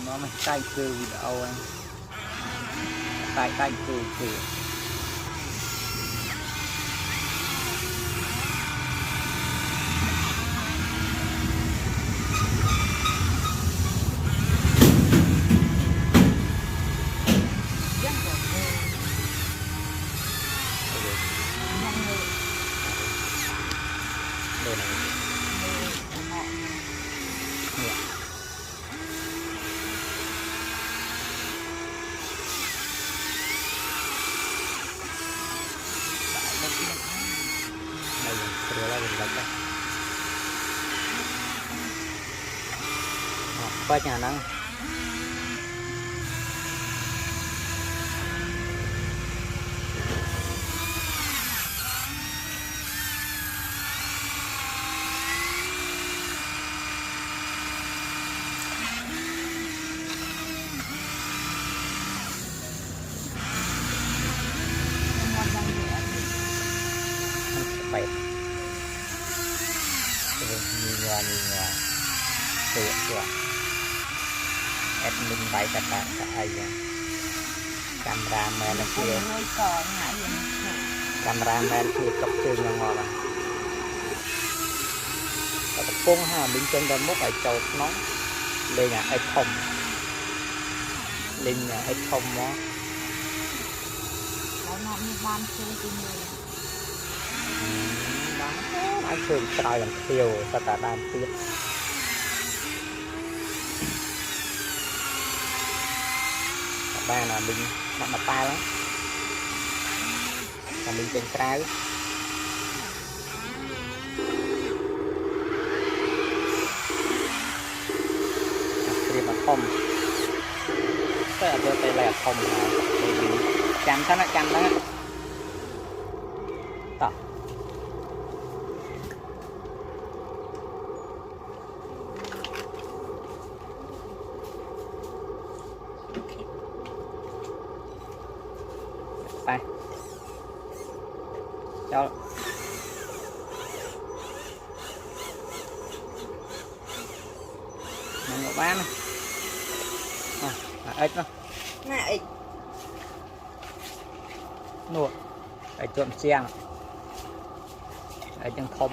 nó mới tay cừ video anh tay cừ qua nhà năng vậy nhìn sửa admin bay cả ai vậy camera man kia camera man kia cọc chương ngon mà tập cung ha bên trên đó mốt lại trâu nóng lên nhà ai không lên nhà ai không đó anh thường trai làm thiều sao ta đang tiếc ba là mình đặt mặt ta lắm là mình trên trái thì mà không tức là tôi là không là chăm đó tỏ tay cho mình một bán này ít đó này nua ai trộm xiang ai chân không